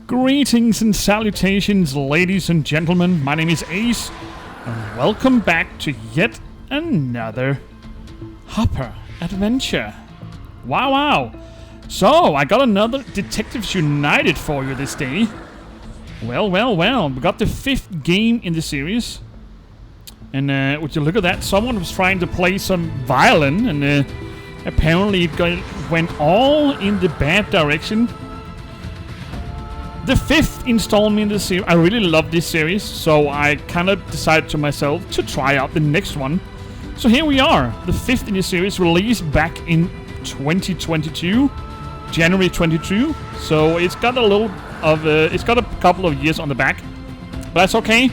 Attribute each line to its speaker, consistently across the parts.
Speaker 1: Greetings and salutations, ladies and gentlemen. My name is Ace, and welcome back to yet another Hopper adventure. Wow. So, I got another Detectives United for you this day. Well. We got the 5th game in the series. And would you look at that? Someone was trying to play some violin, and apparently it went all in the bad direction. The 5th installment in the series. I really love this series, so I kind of decided to myself to try out the next one. So here we are, the 5th in the series, released back in 2022, January 22. So it's got it's got a couple of years on the back, but that's okay.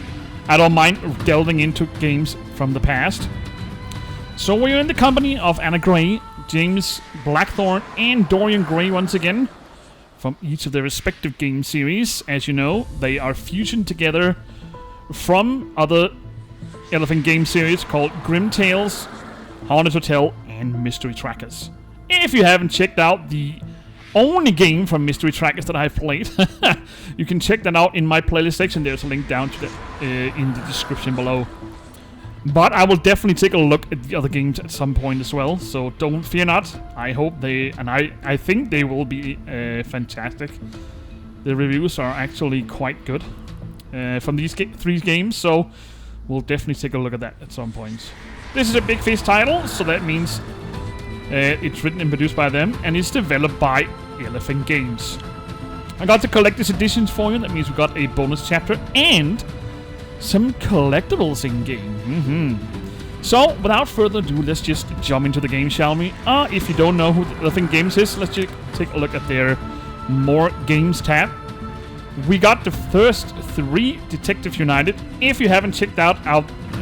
Speaker 1: I don't mind delving into games from the past. So we're in the company of Anna Gray, James Blackthorn, and Dorian Gray once again, from each of their respective game series. As you know, they are fusioned together from other Elephant game series called Grim Tales, Haunted Hotel, and Mystery Trackers. If you haven't checked out the only game from Mystery Trackers that I've played, you can check that out in my playlist section. There's a link down to that in the description below. But I will definitely take a look at the other games at some point as well, so don't fear not. I hope I think they will be fantastic. The reviews are actually quite good from these 3 games, so we'll definitely take a look at that at some point. This is a Big Fish title, so that means it's written and produced by them, and it's developed by Elephant Games. I got the collector's editions for you. That means we got a bonus chapter and some collectibles in game. So, without further ado, let's just jump into the game, shall we? If you don't know who Elephant Games is, let's just take a look at their More Games tab. We got the first 3 Detective United, if you haven't checked out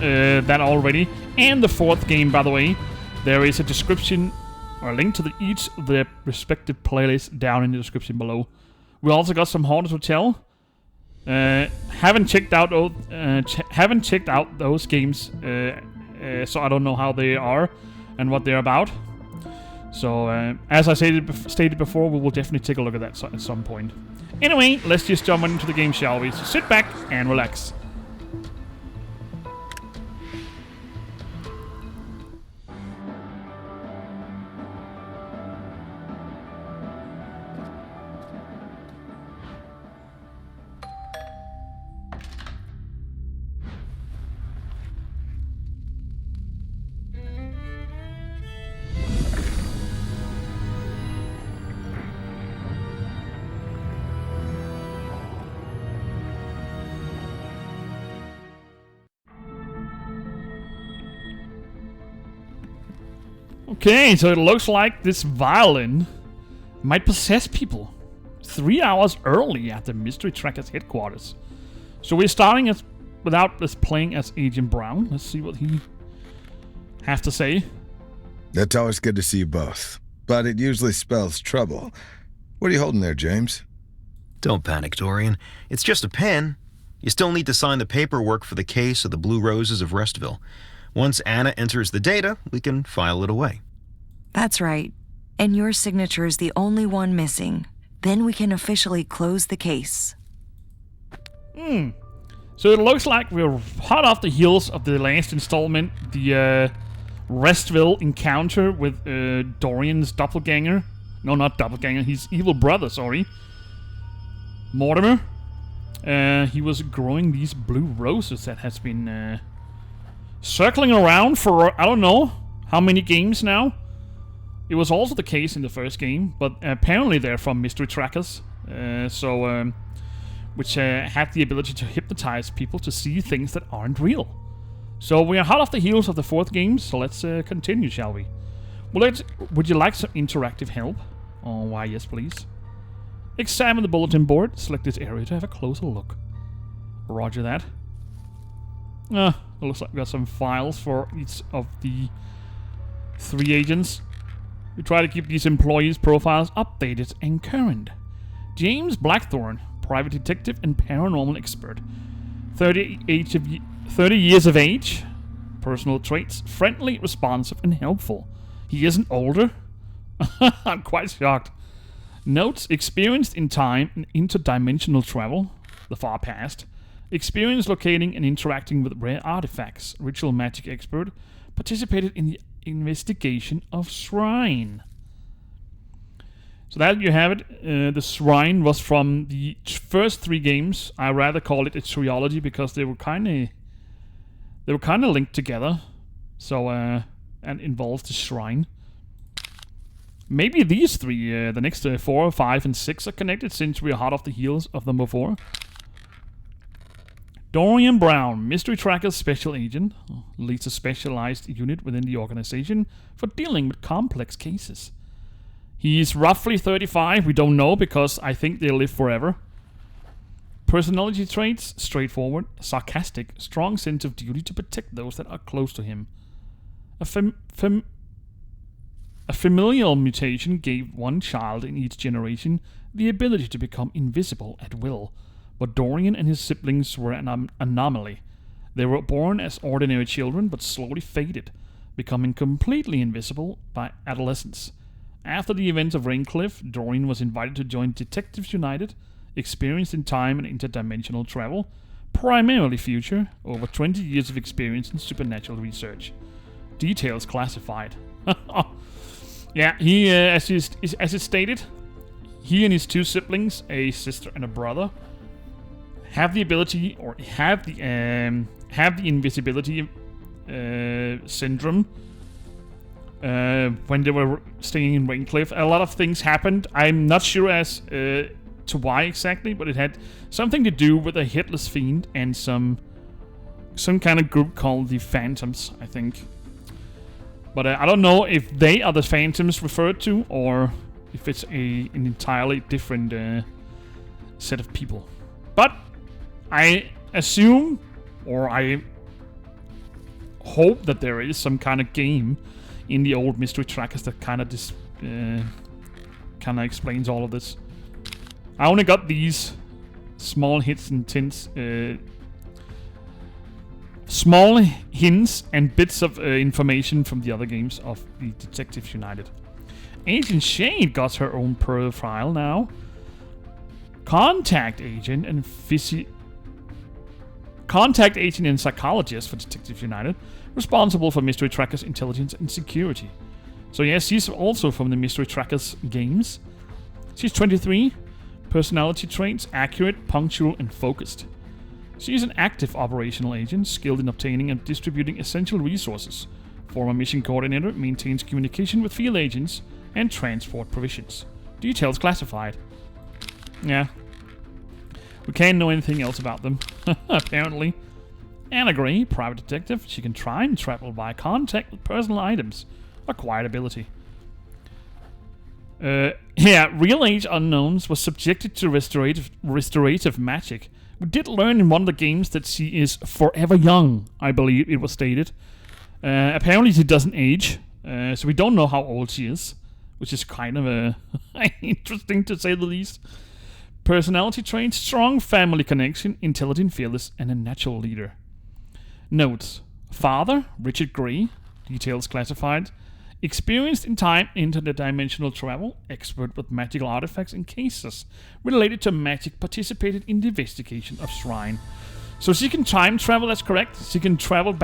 Speaker 1: that already. And the 4th game, by the way. There is a description or a link to each of their respective playlists down in the description below. We also got some Haunted Hotel. Haven't checked out those games, so I don't know how they are and what they're about. So as I stated before, we will definitely take a look at that at some point. Anyway, let's just jump into the game, shall we? So sit back and relax. Okay, so it looks like this violin might possess people 3 hours early at the Mystery Trackers headquarters. So we're starting without us playing as Agent Brown. Let's see what he has to say.
Speaker 2: That's always good to see you both, but it usually spells trouble. What are you holding there, James?
Speaker 3: Don't panic, Dorian. It's just a pen. You still need to sign the paperwork for the case of the Blue Roses of Restville. Once Anna enters the data, we can file it away.
Speaker 4: That's right. And your signature is the only one missing. Then we can officially close the case.
Speaker 1: So it looks like we're hot off the heels of the last installment, the Restville encounter with Dorian's doppelganger. No, not doppelganger, his evil brother, sorry. Mortimer. He was growing these blue roses that has been circling around for, I don't know, how many games now. It was also the case in the first game, but apparently they're from Mystery Trackers, which had the ability to hypnotize people to see things that aren't real. So we are hot off the heels of the 4th game, so let's continue, shall we? Well, would you like some interactive help? Oh, why, yes, please. Examine the bulletin board, select this area to have a closer look. Roger that. It looks like we got some files for each of the 3 agents. We try to keep these employees' profiles updated and current. James Blackthorn, private detective and paranormal expert. 30 years of age. Personal traits: friendly, responsive, and helpful. He isn't older. I'm quite shocked. Notes: experienced in time and interdimensional travel, the far past. Experience locating and interacting with rare artifacts. Ritual magic expert. Participated in the investigation of shrine. So that you have it. The shrine was from the first 3 games. I rather call it a trilogy because they were kind of linked together. So and involved the shrine. Maybe these 3, the next 4, 5, and 6 are connected since we are hot off the heels of them before. Dorian Brown, Mystery Tracker's special agent, leads a specialized unit within the organization for dealing with complex cases. He's roughly 35, we don't know because I think they live forever. Personality traits: straightforward, sarcastic, strong sense of duty to protect those that are close to him. A familial mutation gave one child in each generation the ability to become invisible at will, but Dorian and his siblings were an anomaly. They were born as ordinary children but slowly faded, becoming completely invisible by adolescence. After the events of Raincliff, Dorian was invited to join Detectives United, experienced in time and interdimensional travel, primarily future, over 20 years of experience in supernatural research. Details classified. Yeah, he, as it stated, he and his 2 siblings, a sister and a brother, have the ability, or have the invisibility syndrome. When they were staying in Raincliff, a lot of things happened. I'm not sure as to why exactly, but it had something to do with a headless fiend and some kind of group called the Phantoms, I think. But I don't know if they are the Phantoms referred to, or if it's an entirely different set of people. But I assume, or I hope that there is some kind of game in the old Mystery Trackers that kind of explains all of this. I only got these small hints and tints, small hints and bits of information from the other games of the Detectives United. Agent Shade got her own profile now. Contact agent and psychologist for Detectives United, responsible for Mystery Trackers intelligence and security. So yes, she's also from the Mystery Trackers games. She's 23. Personality traits: accurate, punctual, and focused. She is an active operational agent, skilled in obtaining and distributing essential resources. Former mission coordinator, maintains communication with field agents and transport provisions. Details classified. Yeah. We can't know anything else about them, apparently. Anna Gray, private detective. She can time travel via contact with personal items. Acquired ability. Real Age Unknowns was subjected to restorative magic. We did learn in one of the games that she is forever young, I believe it was stated. Apparently she doesn't age, so we don't know how old she is, which is kind of interesting to say the least. Personality traits: strong family connection, intelligent, fearless, and a natural leader. Notes: father, Richard Gray. Details classified. Experienced in time interdimensional travel, expert with magical artifacts and cases related to magic, participated in the investigation of shrine. So she can time travel, that's correct. She can travel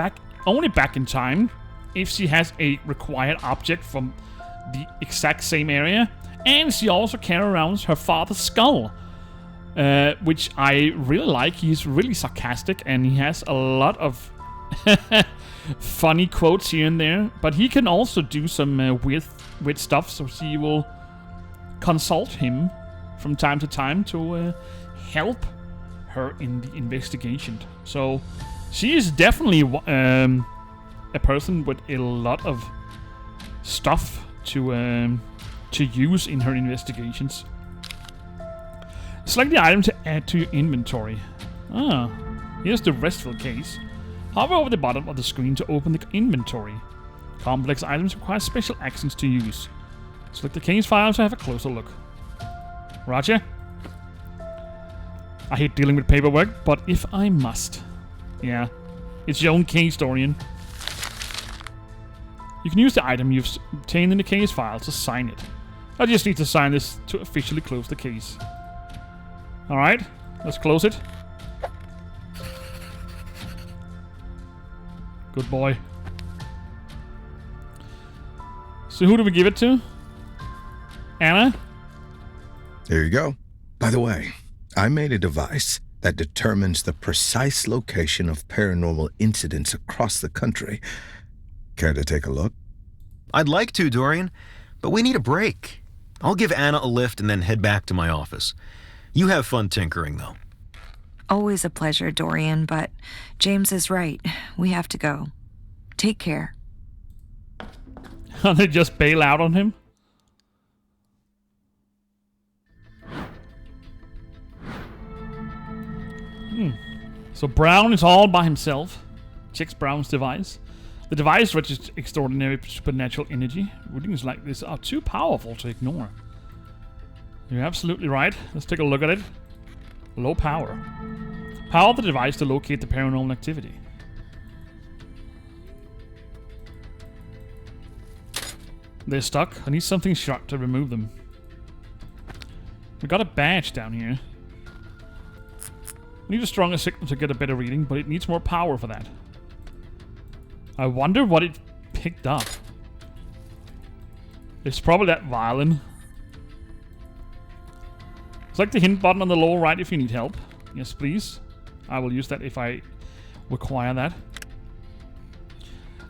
Speaker 1: only back in time if she has a required object from the exact same area. And she also carries around her father's skull, which I really like. He's really sarcastic and he has a lot of funny quotes here and there, but he can also do some weird stuff, so she will consult him from time to time to help her in the investigation. So she is definitely a person with a lot of stuff to use in her investigations. Select the item to add to your inventory. Here's the restful case. Hover over the bottom of the screen to open the inventory. Complex items require special actions to use. Select the case file to have a closer look. Roger. I hate dealing with paperwork, but if I must. Yeah. It's your own case, Dorian. You can use the item you've obtained in the case file to sign it. I just need to sign this to officially close the case. Alright, let's close it. Good boy. So who do we give it to? Anna?
Speaker 2: There you go. By the way, I made a device that determines the precise location of paranormal incidents across the country. Care to take a look?
Speaker 3: I'd like to, Dorian, but we need a break. I'll give Anna a lift and then head back to my office. You have fun tinkering, though.
Speaker 4: Always a pleasure, Dorian, but James is right. We have to go. Take care.
Speaker 1: They just bail out on him? So Brown is all by himself. Checks Brown's device. The device registers extraordinary supernatural energy. Readings like this are too powerful to ignore. You're absolutely right. Let's take a look at it. Low power. Power the device to locate the paranormal activity. They're stuck. I need something sharp to remove them. We got a badge down here. We need a stronger signal to get a better reading, but it needs more power for that. I wonder what it picked up. It's probably that violin. Select the hint button on the lower right if you need help. Yes, please. I will use that if I require that.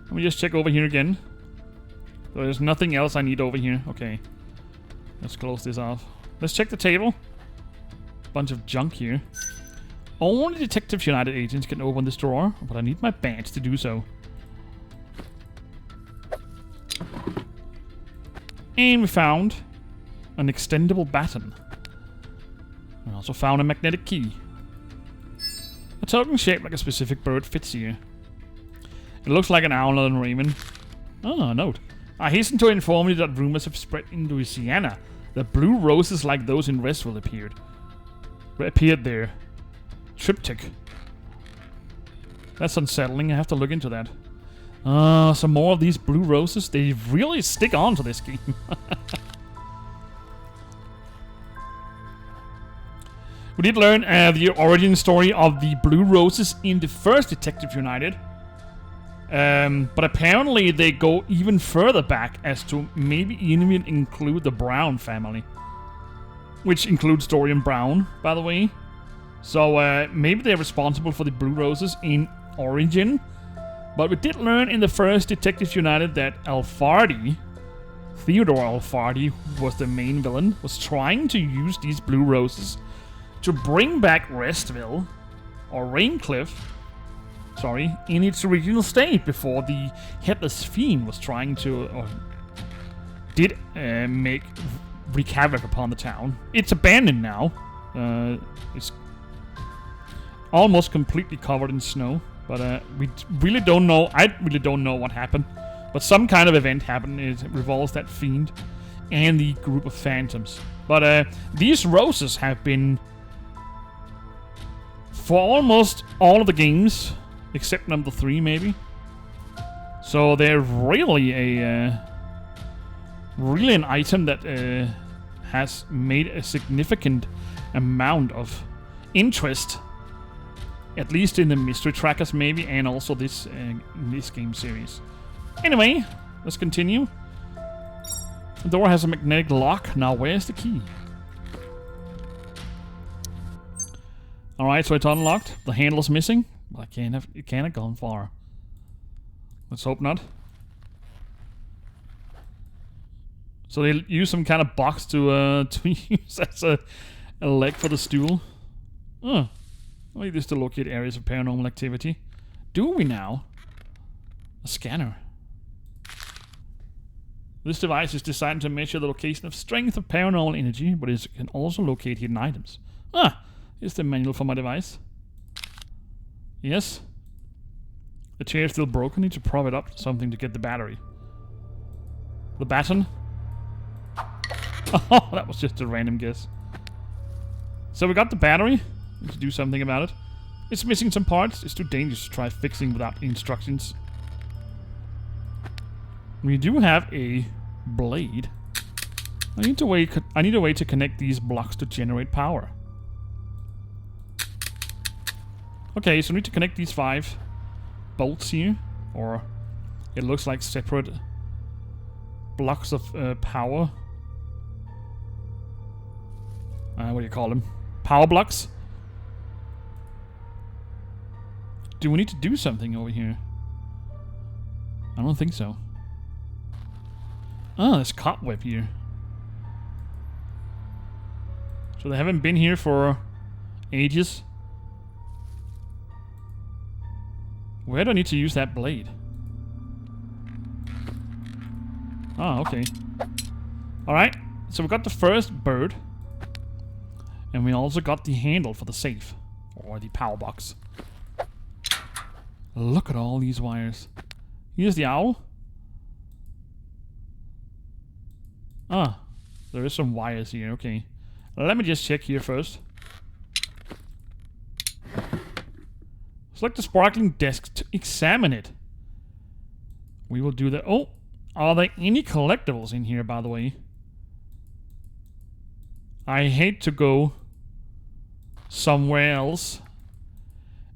Speaker 1: Let me just check over here again. So there's nothing else I need over here. Okay. Let's close this off. Let's check the table. Bunch of junk here. Only Detectives United agents can open this drawer, but I need my badge to do so. And we found an extendable baton. We also found a magnetic key. A token shaped like a specific bird fits here. It looks like an owl and raven. Oh, a note. I hasten to inform you that rumors have spread in Louisiana that blue roses like those in Restville appeared there. Triptych. That's unsettling. I have to look into that. Some more of these blue roses. They really stick on to this game. We did learn the origin story of the blue roses in the first Detective United. But apparently they go even further back as to maybe even include the Brown family. Which includes Dorian Brown, by the way. So maybe they're responsible for the blue roses in origin. But we did learn in the first Detectives United that Alfardi, Theodore Alfardi, who was the main villain, was trying to use these blue roses to bring back Restville, or Raincliff, in its original state before the Headless Fiend was trying to, or did wreak havoc upon the town. It's abandoned now. It's almost completely covered in snow, but we really don't know. I really don't know what happened, but some kind of event happened. It revolves that fiend and the group of phantoms. But these roses have been for almost all of the games, except number 3 maybe. So they're really an item that has made a significant amount of interest, at least in the mystery trackers maybe, and also this game series. Anyway, let's continue. The door has a magnetic lock. Now where's the key? Alright, so it's unlocked. The handle's missing. But it can't have gone far. Let's hope not. So they use some kind of box to use as a leg for the stool. Oh. We need this to locate areas of paranormal activity. Do we now? A scanner. This device is designed to measure the location of strength of paranormal energy, but it can also locate hidden items. Here's the manual for my device. Yes. The chair is still broken. Need to prop it up to something to get the battery. The baton. Oh, that was just a random guess. So we got the battery. Need to do something about it. It's missing some parts. It's too dangerous to try fixing without instructions. We do have a blade. I need a way to connect these blocks to generate power. Okay, so we need to connect these 5 bolts here, or it looks like separate blocks of power. What do you call them? Power blocks? Do we need to do something over here? I don't think so. Oh, there's cobweb here. So they haven't been here for ages. Where do I need to use that blade? Oh, okay. Alright, so we got the first bird. And we also got the handle for the safe. Or the power box. Look at all these wires. Here's the owl. Ah, there is some wires here, okay. Let me just check here first. Select the sparkling desk to examine it. We will do that. Oh, are there any collectibles in here, by the way? I hate to go somewhere else.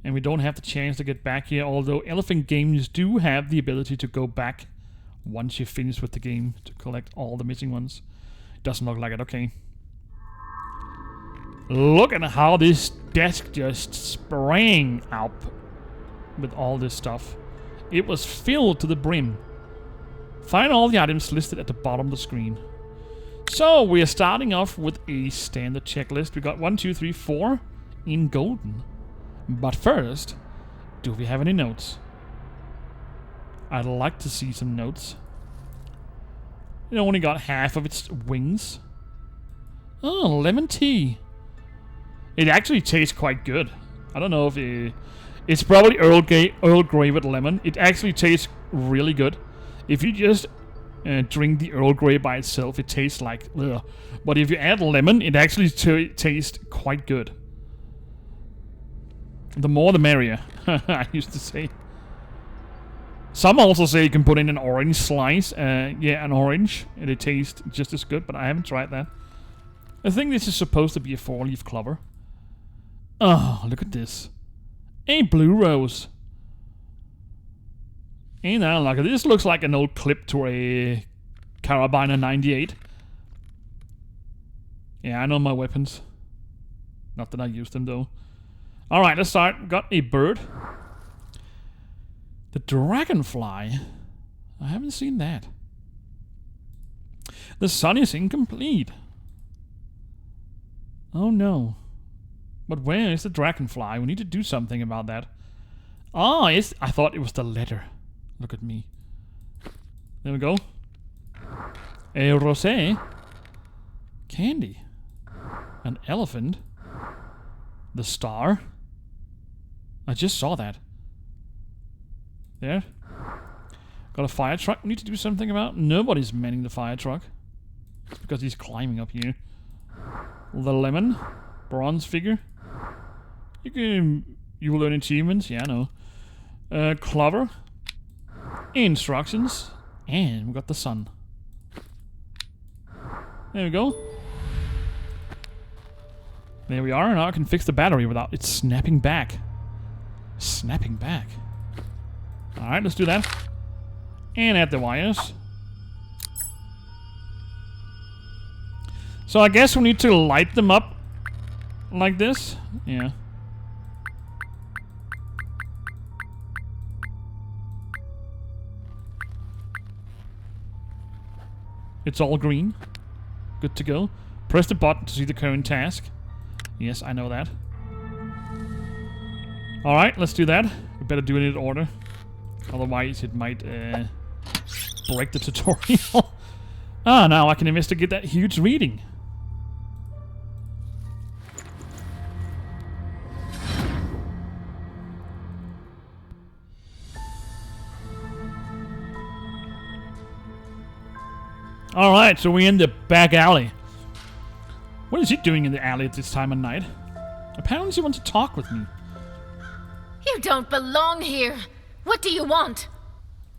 Speaker 1: And we don't have the chance to get back here, although Elephant Games do have the ability to go back once you finish with the game to collect all the missing ones. Doesn't look like it, okay. Look at how this desk just sprang up with all this stuff. It was filled to the brim. Find all the items listed at the bottom of the screen. So we are starting off with a standard checklist. We got 1, 2, 3, 4 in golden. But first, do we have any notes? I'd like to see some notes. It only got half of its wings. Oh, lemon tea. It actually tastes quite good. I don't know if it's probably Earl Grey with lemon. It actually tastes really good. If you just drink the Earl Grey by itself, it tastes like ugh. But if you add lemon, it actually tastes quite good. The more the merrier, I used to say. Some also say you can put in an orange slice. Yeah, an orange. And it tastes just as good, but I haven't tried that. I think this is supposed to be a 4-leaf clover. Oh, look at this. A blue rose. Ain't that like it? This looks like an old clip to a Carabiner 98. Yeah, I know my weapons. Not that I use them, though. Alright, let's start. Got a bird. The dragonfly. I haven't seen that. The sun is incomplete. Oh no. But where is the dragonfly? We need to do something about that. Ah, I thought it was the letter. Look at me. There we go. A rosé. Candy. An elephant. The star. I just saw that. There. Got a fire truck we need to do something about. Nobody's manning the fire truck. It's because he's climbing up here. The lemon. Bronze figure. You will earn achievements. Yeah, I know. Clover. Instructions. And we got the sun. There we go. There we are. Now I can fix the battery without it snapping back. Snapping back. Alright, let's do that. And add the wires. So I guess we need to light them up like this. Yeah. It's all green. Good to go. Press the button to see the current task. Yes, I know that. Alright, let's do that. We better do it in order. Otherwise, it might break the tutorial. Ah, now I can investigate that huge reading. Alright, so we're in the back alley. What is he doing in the alley at this time of night? Apparently she wants to talk with me.
Speaker 5: You don't belong here. What do you want?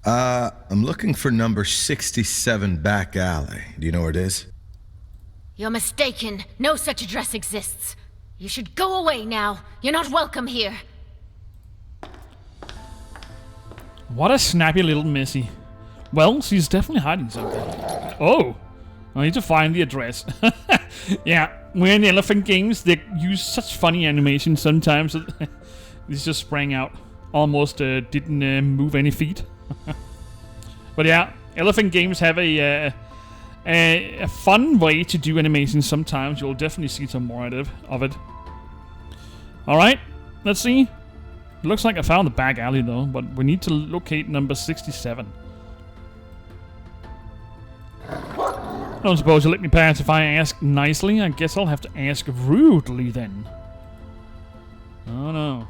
Speaker 2: I'm looking for number 67 back alley. Do you know where it is?
Speaker 5: You're mistaken. No such address exists. You should go away now. You're not welcome here.
Speaker 1: What a snappy little missy. Well, she's definitely hiding something. Oh, I need to find the address. Yeah, we're in Elephant Games. They use such funny animations sometimes. This just sprang out. Almost didn't move any feet. But yeah, Elephant Games have a fun way to do animations sometimes. You'll definitely see some more of it. Alright, let's see. It looks like I found the back alley though, but we need to locate number 67. I don't suppose you'll let me pass if I ask nicely. I guess I'll have to ask rudely then. Oh no.